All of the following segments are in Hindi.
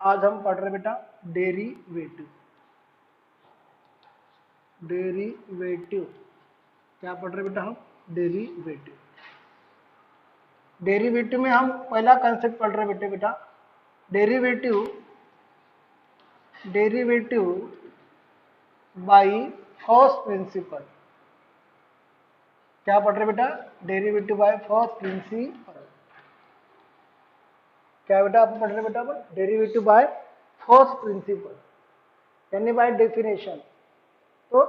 आज हम पढ़ रहे बेटा डेरिवेटिव। डेरिवेटिव क्या पढ़ रहे बेटा हम? डेरिवेटिव। डेरिवेटिव में हम पहला कंसेप्ट पढ़ रहे बेटा derivative derivative by first principle. क्या पढ़ रहे बेटा? Derivative by first principle. क्या बेटा आप पढ़ रहे बेटा? डेरिवेटिव बाय फर्स्ट प्रिंसिपल यानी बाय डेफिनेशन। तो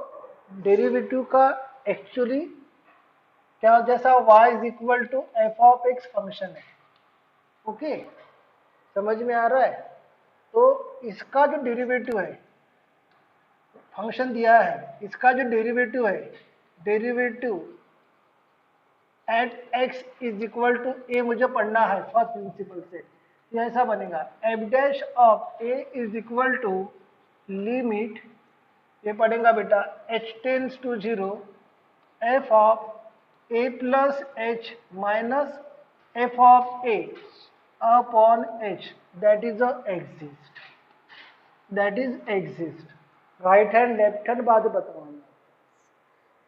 डेरिवेटिव का एक्चुअली क्या, जैसा y is equal to F of X function है। ओके, समझ में आ रहा है? तो इसका जो डेरिवेटिव है, फंक्शन दिया है, इसका जो डेरिवेटिव है, derivative at x is equal to a मुझे पढ़ना है फर्स्ट प्रिंसिपल से। तो ऐसा बनेगा f dash of a is equal to limit, ये पढ़ेगा बेटा h tends to 0 F of a plus H minus F of a upon h that is exist. That is exist. Right hand left hand बाद बताऊंगा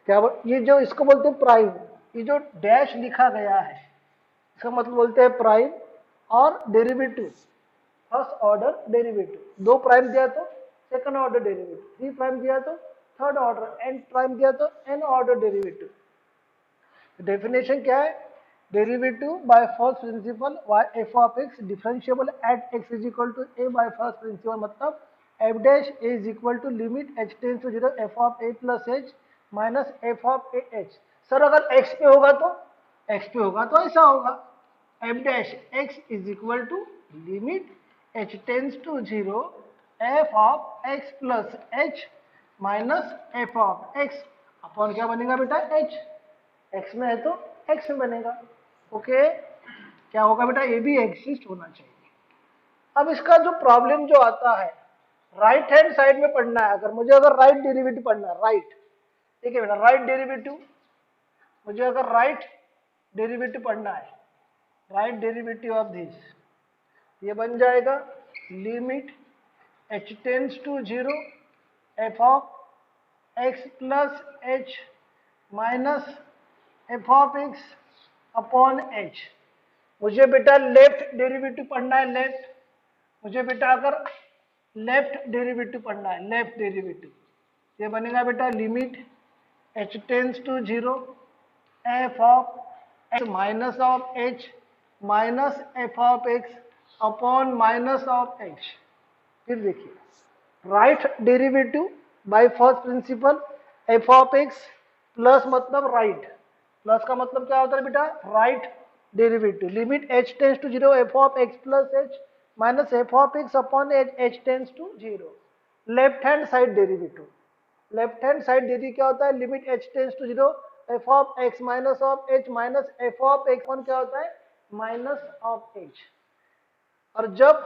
क्या। ये जो इसको बोलते हैं प्राइम, ये जो डैश लिखा गया है इसका मतलब बोलते हैं प्राइम और derivative first order derivative. 2 prime दिया तो सेकंड ऑर्डर डेरिवेटिव, 3 प्राइम दिया तो थर्ड ऑर्डर, n प्राइम दिया तो n ऑर्डर डेरिवेटिव। डेफिनेशन क्या है? Derivative by first principle y f of x differentiable at x is equal to a by first principle, मतलब f dash a is equal to limit h tends to 0 f of a plus h minus f of a h। Sir अगर x पे होगा तो, x पे होगा तो ऐसा होगा f dash x is equal to limit h tends to 0 f of x plus h minus f of x upon क्या बनेगा बेटा? h। x में है तो x में बनेगा। ओके, क्या होगा बेटा? ये भी एग्जिस्ट होना चाहिए। अब इसका जो प्रॉब्लम जो आता है, राइट हैंड साइड में पढ़ना है। अगर मुझे राइट डेरिवेटिव पढ़ना है, राइट, ठीक है बेटा, राइट डेरिवेटिव, मुझे अगर राइट डेरिवेटिव पढ़ना है, राइट डेरिवेटिव ऑफ दिस, ये बन जाएगा limit h tends to 0 f of x plus h minus F of x upon H. मुझे बेटा लेफ्ट डेरिवेटिव पढ़ना है, लेफ्ट। मुझे बेटा अगर लेफ्ट डेरिवेटिव पढ़ना है, लेफ्ट डेरिवेटिव, ये बनेगा बेटा limit h tends to 0 F of X minus of h minus F of x upon minus of h। फिर देखिए right derivative by first principle F of x plus मतलब राइट, प्लस का मतलब क्या होता है बेटा? Right derivative limit h tends to 0 F of x plus h minus F of x upon h tends to 0। Left hand side derivative, left hand side derivative क्या होता है? Limit h tends to 0 F of x minus of h minus F of x upon क्या होता है? Minus of h। और जब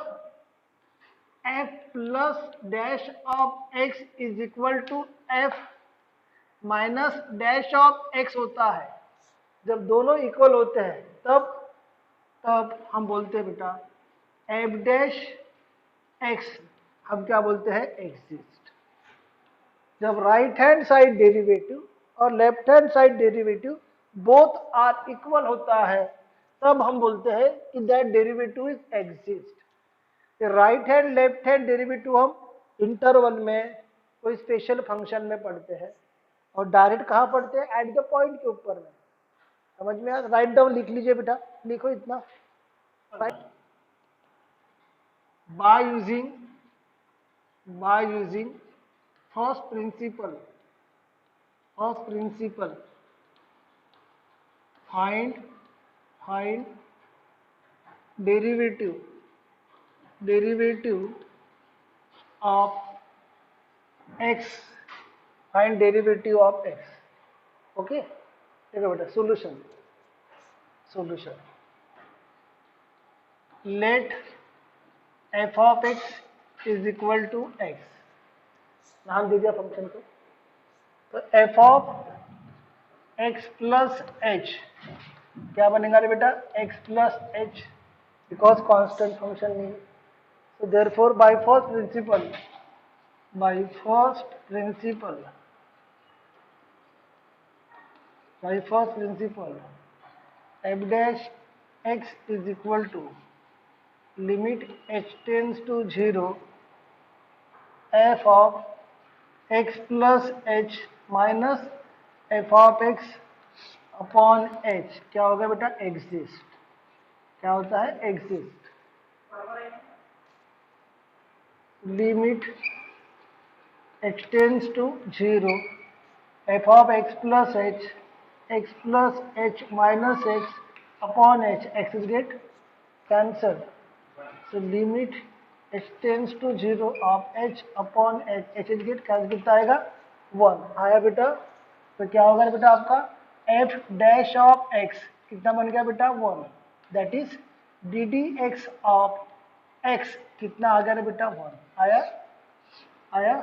f plus dash of x is equal to f minus dash of x होता है, जब दोनों इक्वल होते हैं तब हम बोलते हैं बेटा एफ डैश एक्स, हम क्या बोलते हैं? एग्जिस्ट। जब राइट हैंड साइड डेरिवेटिव और left hand side derivative both are equal होता है तब हम बोलते हैं कि that derivative is exist. Right hand left hand derivative हम इंटरवल में कोई स्पेशल फंक्शन में पढ़ते हैं और डायरेक्ट कहाँ पढ़ते हैं? एट द पॉइंट के ऊपर में। समझ में आ? राइट डाउन लिख लीजिए बेटा, लिखो इतना। Right by using first principle find derivative of x, find derivative of x। Okay, ठीक है बेटा। Solution let F of x is equal to X, नाम दे दिया फंक्शन को, तो F of x plus H क्या बनेगा रे बेटा? X plus H, because constant function नहीं है। So therefore, by first principle, by first principle, by first principle, f dash x is equal to limit h tends to 0 f of x plus h minus f of x upon h क्या होगा बेटा एग्जिस्ट क्या होता है exist limit h tends to 0 f of x plus h minus x upon h x is get cancelled. So limit h tends to 0 of h upon h is get cancel कितना आएगा 1 आया बेटा तो क्या होगा बेटा आपका f dash of x कितना बन गया बेटा 1 that is D D x of x कितना आ गया बेटा 1 आया आया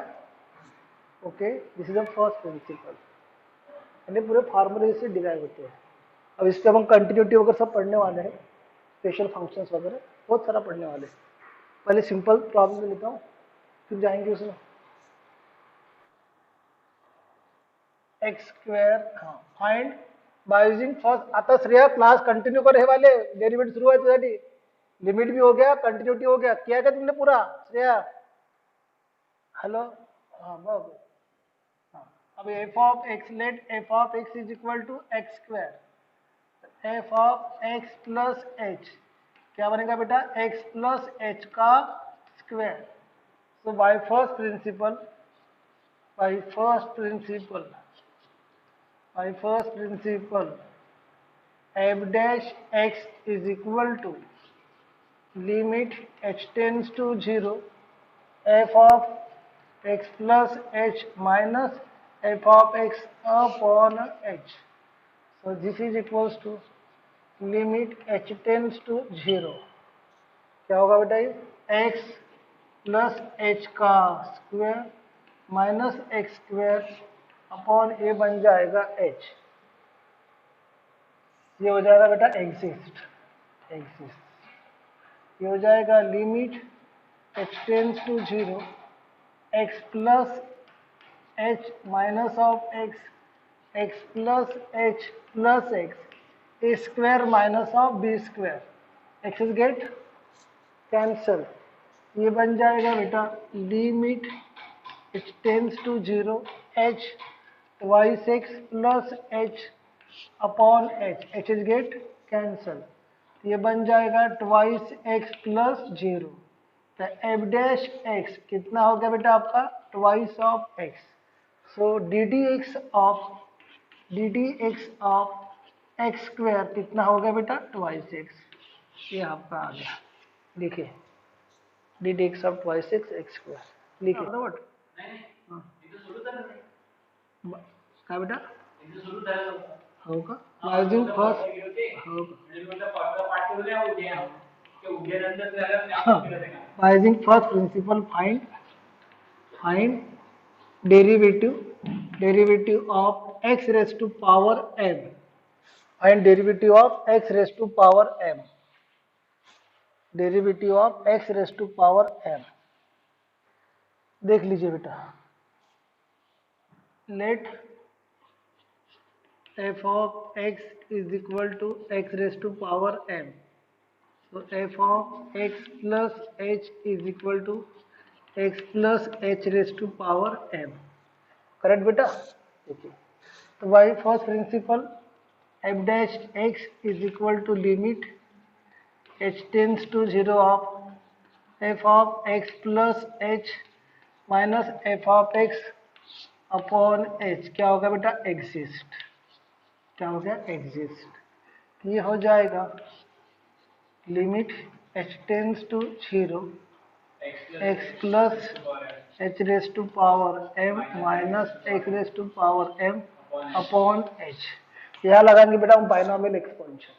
okay this is the first principle यानी पूरे फार्मूले से डिराइव होते हैं। अब इस पर हम कंटिन्यूटी वगैरह सब पढ़ने वाले हैं स्पेशल फंक्शंस वगैरह बहुत सारा पढ़ने वाले हैं। पहले सिंपल प्रॉब्लम लेता हूँ फिर जाएंगे उसमें एक्स स्क्वायर हाँ फाइंड बाय यूजिंग फर्स्ट आता श्रेया क्लास कंटिन्यू करे वाले डेरिवेटिव शुरू है तो लिमिट भी हो गया कंटिन्यूटी हो गया किया क्या तुमने पूरा श्रेया हेलो हाँ बस अब f of x let f of x is equal to X square f of x plus h क्या बनेगा बेटा x प्लस h का square so by first principle f dash x is equal to limit h tends to 0 f of x plus h minus f of x upon h. So this is equals to limit h tends to 0 क्या होगा बेटा ये x प्लस h का square minus x square upon a बन जाएगा h ये हो जाएगा बेटा एग्जिस्ट ये हो जाएगा limit h tends to 0 x plus h minus of x plus h plus x a square minus of b square x is get cancel ये बन जाएगा बेटा limit h tends to 0 h twice x plus h upon h is get cancel ये बन जाएगा ट्वाइस x प्लस 0 तो f डैश x कितना हो गया बेटा आपका twice of x so d D x of x square कितना हो गया बेटा ट्वाइस एक्स ये आपका आ गया लिखिए D D x of twice x x square लिखिए बराबर क्या बेटा होगा यूजिंग फर्स्ट होगा using first principal find derivative of x raised to power m and derivative of x raised to power m देख लीजिए बेटा late f of x is equal to x raised to power m so f of x plus h is equal to x plus h raised to power m correct बेटा देखिए तो by first principle f dash x is equal to limit h tends to 0 of f of x plus h minus f of x upon h क्या होगा बेटा एग्जिस्ट क्या हो गया एग्जिस्ट ये हो जाएगा limit h tends to 0 x plus h raise to power m minus x raise to power m upon h यहाँ लगाएंगे बेटा हम बाइनोमियल एक्सपेंशन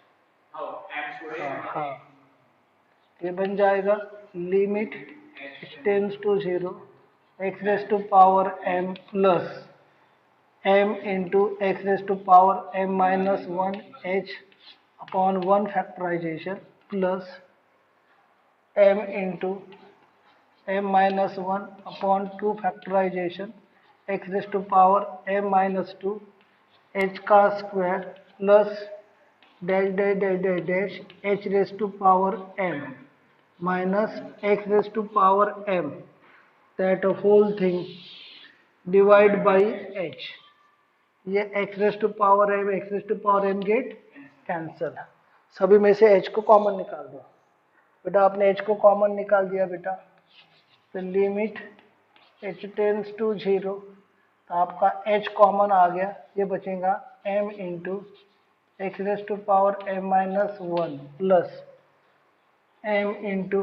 हाँ ये बन जाएगा limit h tends to 0 x raise to power m plus m into x raise to power m minus 1 h upon 1 factorization plus m into m minus 1 upon 2 factorization x raised to power m minus 2 h का square plus dash dash dash dash dash h raised to power m minus x raised to power m, that whole thing divide by h. ये x raise to power m x raise to power m get cancel. सभी में से h को कॉमन निकाल दो बेटा। आपने h को कॉमन निकाल दिया बेटा, तो लिमिट h टेंड्स टू 0, तो आपका h कॉमन आ गया। ये बचेगा m into X raise to power m minus 1 plus m into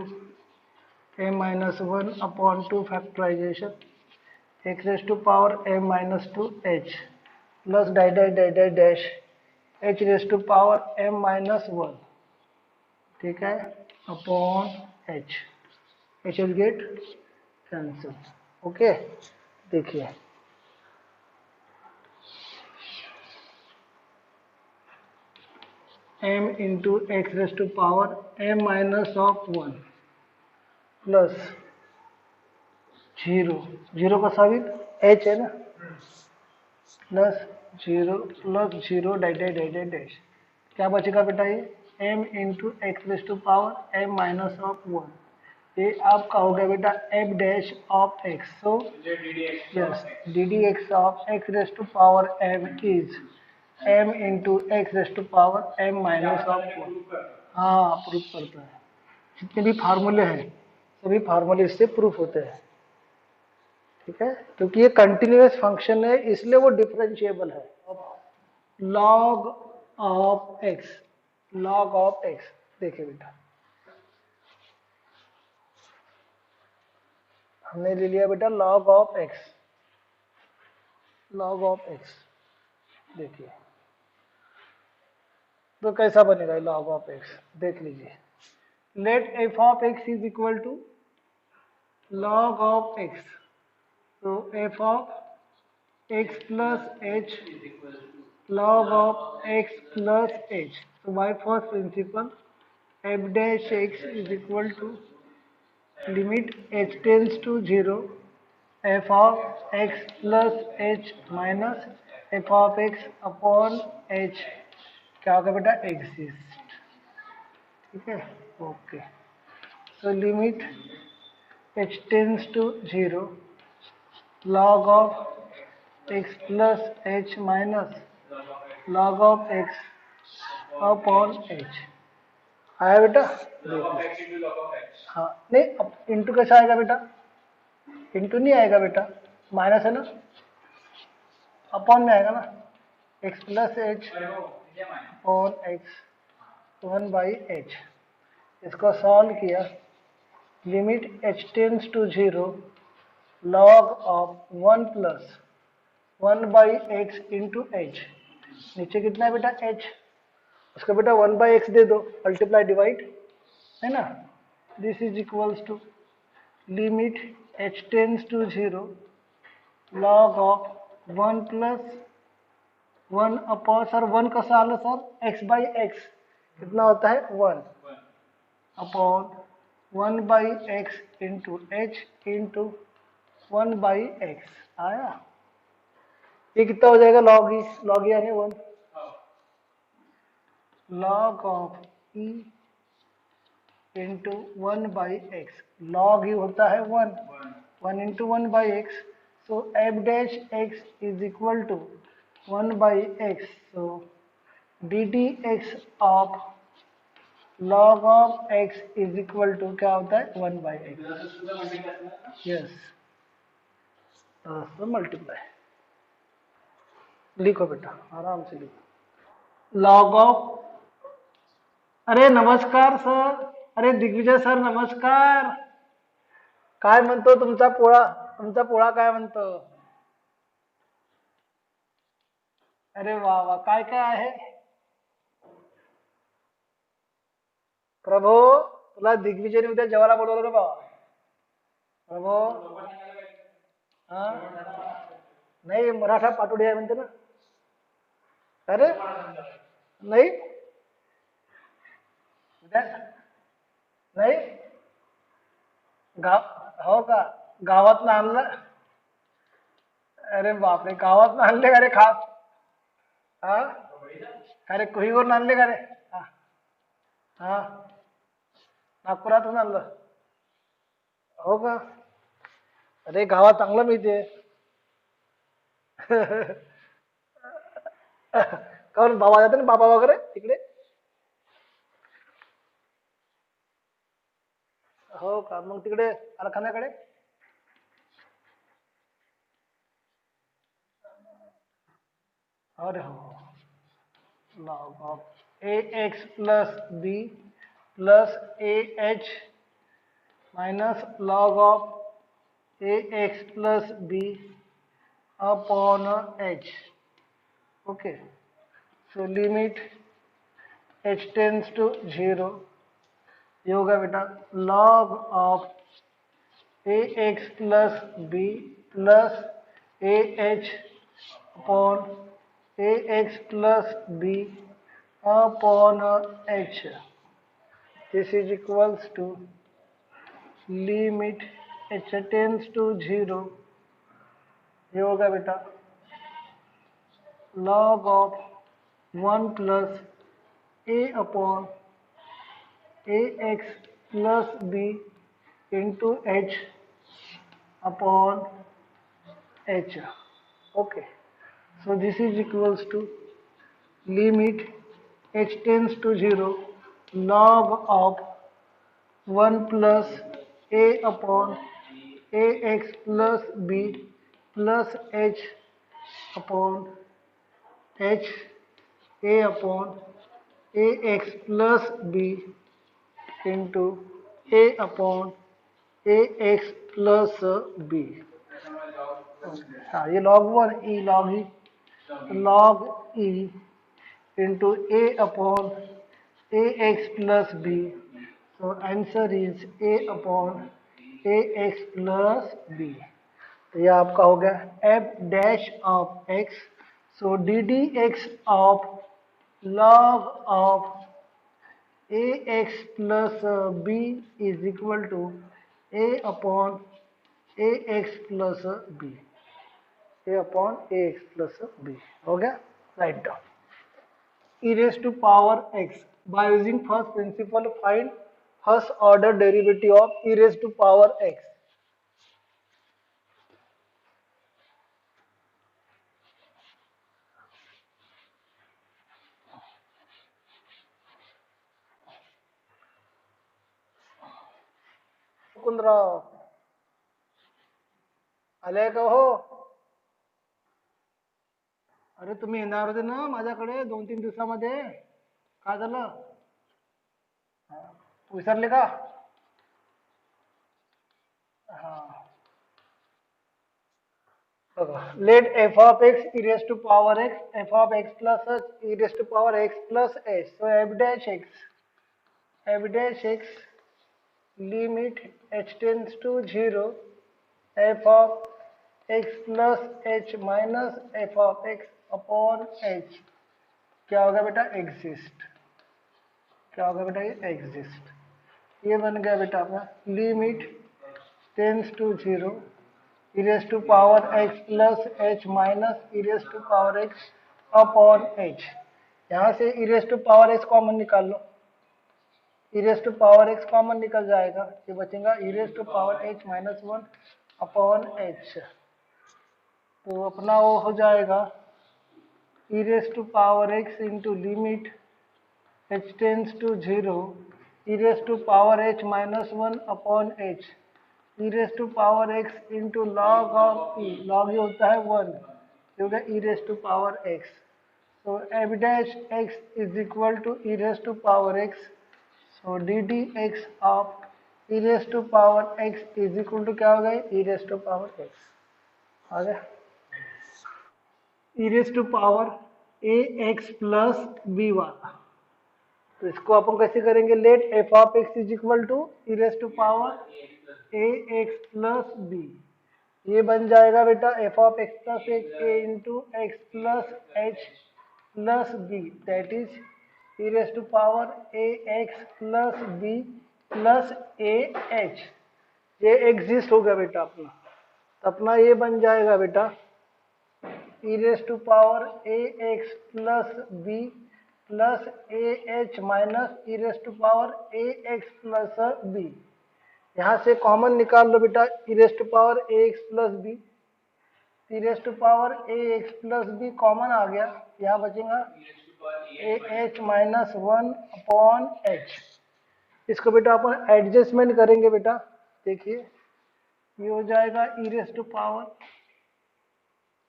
m minus 1 upon 2 factorization X raise to power m minus 2 h plus dash dash dash dash dash H raise to power m minus 1, ठीक है, upon h। H will get cancel. Okay, देखिए m into X raise to power m minus of 1 plus 0, 0 का साबित h है ना, plus 0 plus 0 dash dash dash dash dash, क्या बचेगा बेटा? ये m into X raise to power m minus of 1, ये आपका हो गया बेटा f dash of x। So yes, D D x of X raise to power m is m into X raise to power m minus of 1। हाँ, प्रूफ करता है। जितने भी फार्मूले हैं सभी फार्मूले इससे प्रूफ होते हैं, ठीक है, क्योंकि ये कंटिन्यूअस फंक्शन है इसलिए वो डिफरेंशिएबल है। Log of x, log of x, देखिए बेटा हमने ले लिया बेटा log of x, log of x. देखिए तो कैसा बनेगा लॉग ऑफ एक्स, देख लीजिए। Let F of x is equal to log of x, तो F of x plus h log of x plus h. So by first principle, f dash x is equal to limit h tends to 0, f of x plus h minus f of x upon h, क्या होगा बेटा? exist, ठीक है, okay. so limit h tends to 0, log of x plus h minus log of x upon h आया बेटा? देखो, हाँ नहीं, अब इंटू कैसा आएगा बेटा? इंटू नहीं आएगा बेटा, माइनस है ना, अपॉन में आएगा ना, x plus H upon X 1 by H. इसको सॉल्व किया, limit h tends to 0, log of 1 plus 1 by x into H, नीचे कितना है बेटा? h, उसका बेटा 1 बाई एक्स दे दो, मल्टीप्लाई डिवाइड, है ना। This is equals to limit h tends to 0, log of 1 plus 1 upon, sir 1 का साल है सर, x बाई एक्स कितना होता है? 1 upon 1 by x into h into 1 by x. आया? ये कितना हो जाएगा? लॉग यानी 1, log of e into 1 by x, log ही होता है 1 into 1 by x, so f dash x is equal to 1 by x, so d D x of log of x is equal to क्या होता है? 1 बाई एक्स। यस, मल्टीप्लाई, लिखो बेटा आराम से लिखो। लॉग ऑफ, अरे नमस्कार सर, अरे दिग्विजय सर नमस्कार, काय म्हणतो तुमचा पोळा काय म्हणतो? अरे वा वा, काय काय आहे? प्रभो, तुला दिग्विजयने उद्या जेवायला बोलवलं रे बाबा। प्रभो, हा नाही, मराठा पाटोडी आहे म्हणते ना। अरे नाही, उद्या नाही, गाव हो का? गावात आणलं? अरे बापरे, गावात आणले का रे खास? हा, अरे कुहीवरून आणले का रे? हा, हा, नागपुरातून आणलं. हो का? अरे गावात चांगलं मिळते. काहून बाबा जाते ना, बाबा वगैरे तिकडे? हो का? मग तिकडे कारखान्याकडे? अरे हो, log of ax plus b plus ah minus log of ax plus b upon h. Okay, so limit h tends to 0. ये होगा बेटा log of ax plus b plus ah upon ax plus b upon h. This is equals to limit h tends to 0. ये होगा बेटा log of 1 plus a upon ax plus b into h upon h. Okay, so this is equals to limit h tends to 0 log of 1 plus a upon ax plus b plus h upon h a upon ax plus b into a upon ax plus b. हाँ, ये log 1 e log e into a upon ax plus b. So answer is a upon ax plus b. तो ये आपका हो गया f dash of x. So d dx of log of ax plus b is equal to a upon ax plus b. a upon ax plus b. हो गया? Write down. E raised to power x. By using first principle, find first order derivative of e raised to power x. Mukundrao आले का हो? अरे तुम्ही येणार होते ना माझ्याकडे 2-3 दिवसामध्ये. काय झालं? विसरले का? हा, बघा. Let f of x e raised to power x, f of x plus h e raised to power x plus h. So f dash x limit h tends to 0 f of x plus h minus f of x upon h. क्या होगा बेटा? एग्जिस्ट. क्या होगा बेटा? ये एग्जिस्ट. ये बन गया बेटा अपना limit tends to 0 e raised to power x plus h minus e raised to power x upon h. यहाँ से e raised to power x common निकाल लो. e raised to power x common निकल जाएगा. ये बचेगा e raised to power h minus 1 upon h. तो अपना वो हो जाएगा e raised to power x into limit h tends to 0 e raised to power h minus 1 upon h e raised to power x into log of e. log ये होता है 1, ये होगा e raised to power x. So f dash x is equal to e raised to power x. So d dx of e raised to power x is equal to क्या हो गया? e raised to power x. आ गया? e raised to power ax plus b वाला. तो इसको अपन कैसे करेंगे? Let F of x is equal to E raise to power A x plus B. ये बन जाएगा बेटा F of x plus X A into X plus H plus B. That is E raise to power A x plus B plus A H. ये एग्जिस्ट हो गया बेटा अपना, तो अपना ये बन जाएगा बेटा e raise to power A x plus B plus A h minus e raise to power A x plus b. यहाँ से कॉमन निकाल लो बेटा, e raise to power A x plus b, e raise to power A x plus b common आ गया, यहाँ बचेगा a h minus one upon H. इसको बेटा अपन एडजस्टमेंट करेंगे बेटा, देखिए ये हो जाएगा e raise to power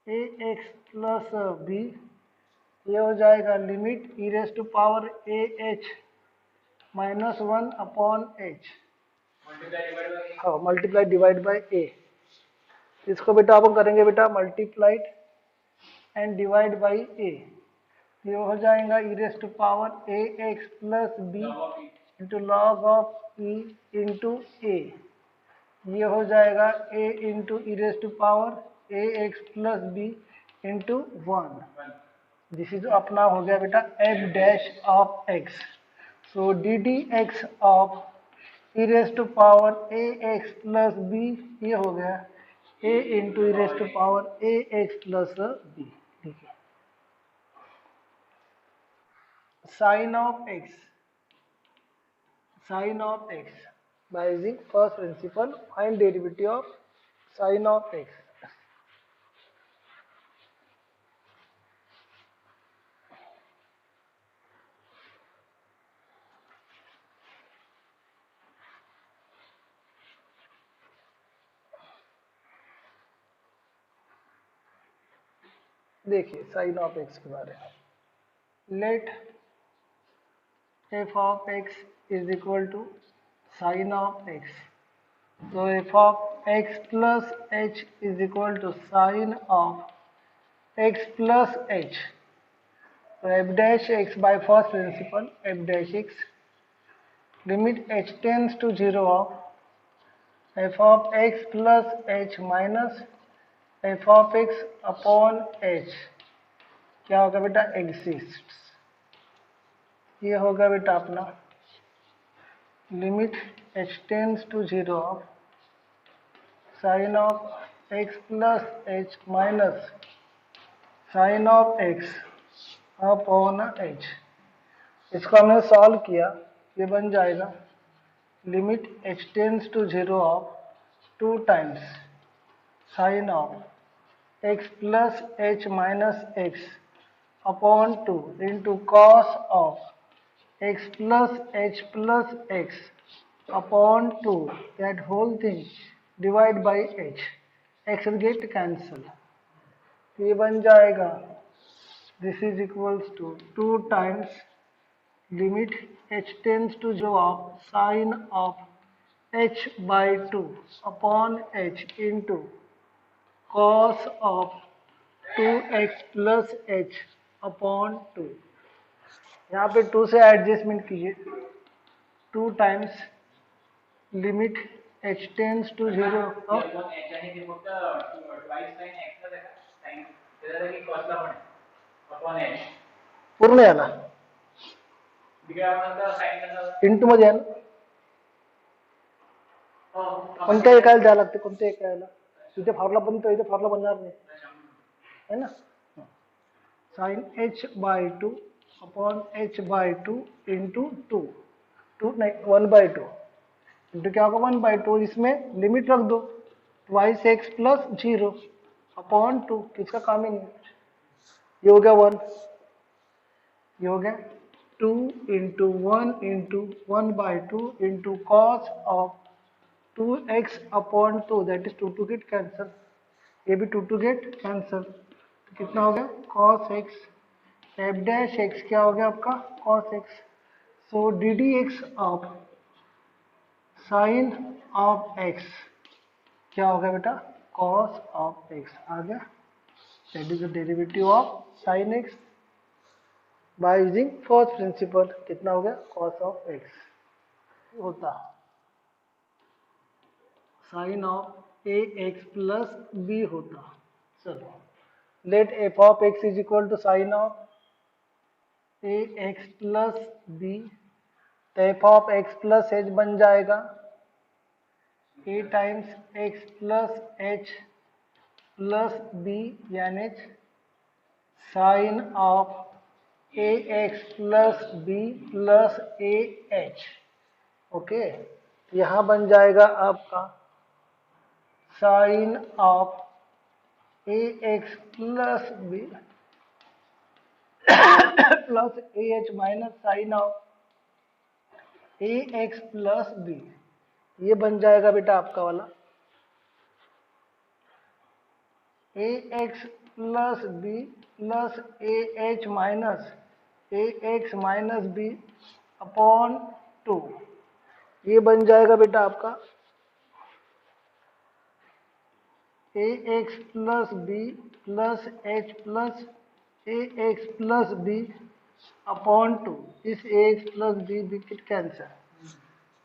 A x plus B, ये हो जाएगा limit e raise to power a h minus one upon h, हाँ मल्टीप्लाई डिवाइड बाय ए। इसको बेटा अपन करेंगे बेटा multiplied and divide by a, ये हो जाएगा e raise to power A x plus b into log of e into a, ये हो जाएगा a into e raise to power A x plus b into one. This is अपना हो गया बेटा f dash of x. So d D x of e raise to power A x plus B, ये हो गया a into e raise to power A x plus b. ठीक है, sine of x, sine of x by using first principle, find derivative of sin of x। देखिए साइन ऑफ एक्स के बारे में, let F of x is equal to sine of x, तो F of x plus h is equal to sine of x plus h. तो f dash x by first principle, f dash x limit H tends to zero of f of x plus H minus F of x upon h, क्या होगा बेटा एग्जिस्ट। ये होगा बेटा अपना limit H tends to zero of sine of x plus H minus sine of x upon H. इसको हमने सॉल्व किया, ये बन जाएगा limit H tends to zero of two times sine of x plus h minus x upon 2 into cos of x plus h plus x upon 2, that whole thing divide by h, x will get cancel, तो ये बन जाएगा this is equals to 2 times limit h tends to 0 of sin of h by 2 upon h into cos of 2x plus h upon 2। यहाँ पे 2 से एडजस्टमेंट कीजिए, 2 times limit h tends to 0 पूर्ण याला इंटू मध्ये आहे ना, कोणत्या एकाला द्यावं लागते, कोणत्या एकाला इथे फॉर्मुला बनतो, इथे फॉर्मुला बनणार नाही है ना। Sine h by 2 upon h by 2 into 2 नहीं 1 बाय 2 इंटू क्या होगा 1 बाय 2, इसमें लिमिट रख दो ट्वाइस एक्स प्लस 0 अपॉन 2, किसका काम ही नहीं, ये हो गया 1, ये हो गया 2 into 1 into 1 by 2 into cos of 2x upon 2, that is 2 get cancel, ये भी 2 गेट कैंसल, तो कितना हो गया cos x, F dash x क्या हो गया आपका cos x। So d D x of sine of x क्या हो गया बेटा cos ऑफ x आ गया, that is the derivative of sine x by using first principle, कितना हो गया cos ऑफ x होता sine of A x plus b होता। चलो let F of x is equal to sine of A x plus b, तो F of x plus h बन जाएगा a times x plus H plus b यानी sine of A x plus B plus A h. Okay, यहाँ बन जाएगा आपका sine of A x plus B plus A h minus sine of A x plus B. ये बन जाएगा बेटा आपका वाला a x plus B plus A h minus a x minus b upon 2। ये बन जाएगा बेटा आपका a x plus B plus H plus a x plus b upon 2। इस a x plus b we get cancel,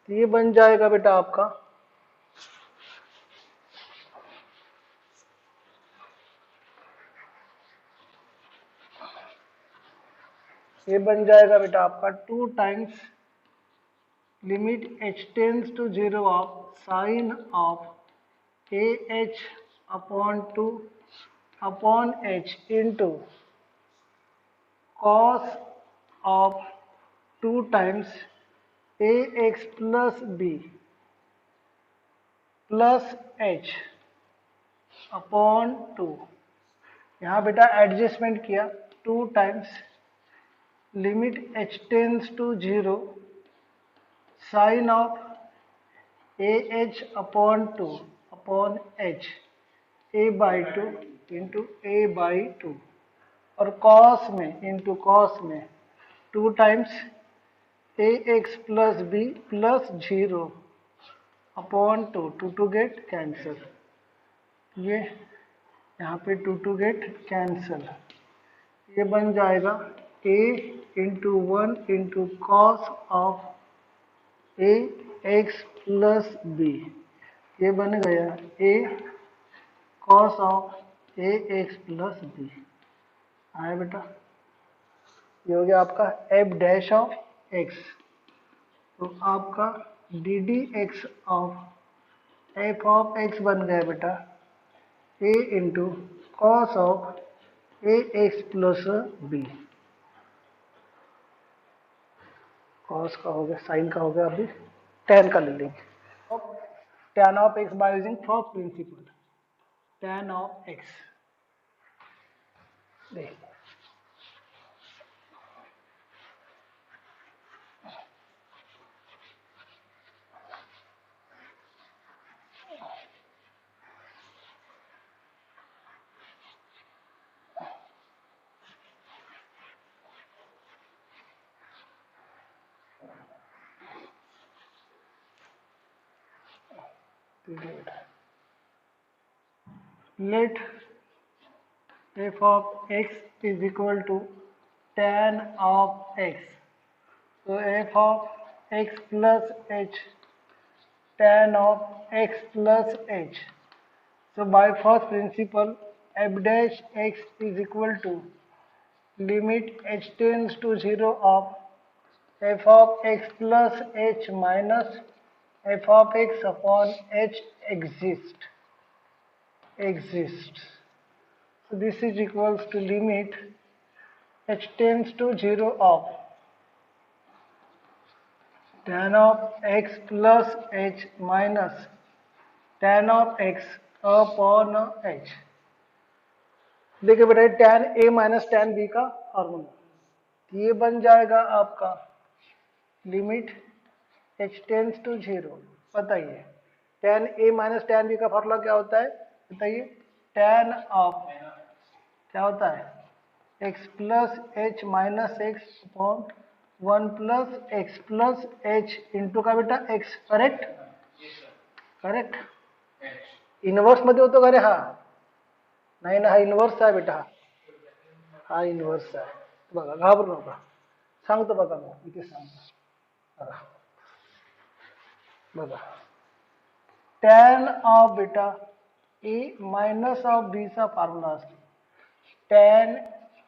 तो ये बन जाएगा बेटा आपका बेटा 2 times limit h tends to 0 of sine of a h upon 2 upon h into cos of 2 times ax plus b plus h upon 2। यहाँ बेटा एडजस्टमेंट किया 2 times limit h tends to 0 sine of a h upon 2 upon h a by 2 into a by 2 और कॉस में 2 times a x plus B plus 0 upon 2 get cancel. ये यहाँ पे 2 गेट कैंसिल, ये बन जाएगा a into 1 into cos of A x plus B. ये बन गया a cos of A x plus B. आया बेटा, ये हो गया आपका एफ डैश ऑफ एक्स। तो आपका d D x of f of x बन गया बेटा a into cos of A x plus b. Cos का हो गया, साइन का हो गया, अभी टेन का ले लेंगे। Tan of x bye using first principal, tan of x देख let f of x is equal to tan of x. So f of x plus h, tan of x plus h. So by first principle, f dash x is equal to limit h tends to 0 of f of x plus h minus f of x upon h exists. So this is equals to limit h tends to 0 of tan of x plus h minus tan of x upon h। देखिए बेटा tan a minus tan b का फॉर्मूला, ये बन जाएगा आपका लिमिट h टेंस टू 0। बताइए tan a minus tan b का फॉर्मूला क्या होता है, बताइए। tan ऑफ क्या होता है x plus h minus x upon 1 plus x plus h into का बेटा x। करेक्ट करेक्ट, इनवर्स मध्ये होतो का रे हा? नाही ना, हा इनवर्स आहे बेटा, हा इनवर्स आहे। बघा घाबरू नका, सांगतो बघा, मग इथे सांगतो बघा टॅन ऑफ बेटा ए मायनस ऑफ बी चा फॉर्म्युला असतो tan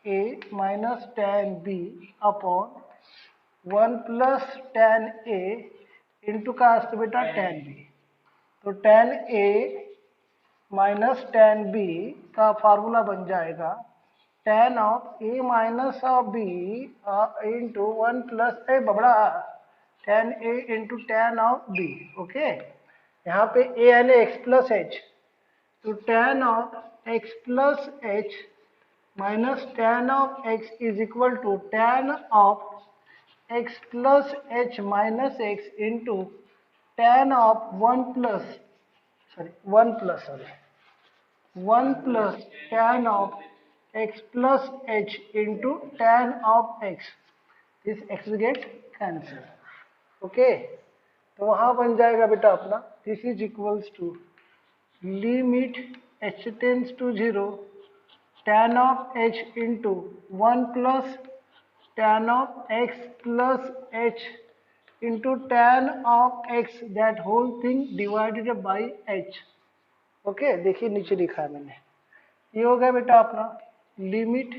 a minus tan b upon 1 plus tan a into काय असतो बेटा टॅन बी। तो tan A minus tan B का फार्मूला बन जाएगा tan of A minus of B into 1 plus a बबड़ा tan A into tan of B। Okay, यहाँ पे A यानी x प्लस एच, तो tan of x plus H minus tan of x is equal to tan of x plus H minus X into tan of 1 plus tan of x plus h into tan of x। This x get cancel. Okay, तो वहां बन जाएगा बेटा अपना this is equals to limit h tends to 0 tan of h into 1 plus tan of x plus h into tan of x, that whole thing divided by h। Okay, देखिए नीचे लिखा है मैंने, ये हो गया बेटा अपना limit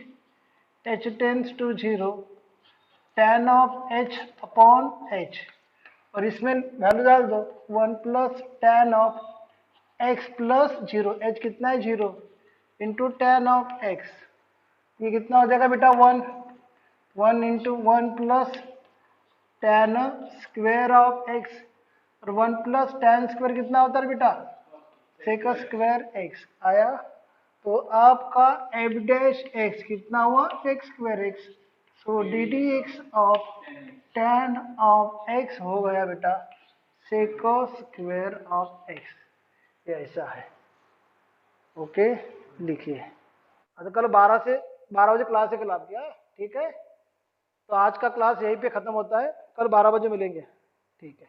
h tends to 0 tan of h upon h, और इसमें वैल्यू डाल दो 1 plus tan of x plus 0, h कितना है 0 इंटू tan ऑफ x, ये कितना हो जाएगा बेटा 1 into 1 plus tan square of x, और 1 प्लस tan स्क्वायर कितना होता है बेटा सेक स्क्वायर x आया। तो आपका f डैश x कितना हुआ x square x, so d D x of tan of x हो गया बेटा सेक स्क्वायर ऑफ x। ये ऐसा है। ओके, लिखिए। अच्छा, कल 12 बजे क्लास से कल आप दिया, ठीक है। तो आज का क्लास यहीं पे ख़त्म होता है, कल 12 बजे मिलेंगे, ठीक है।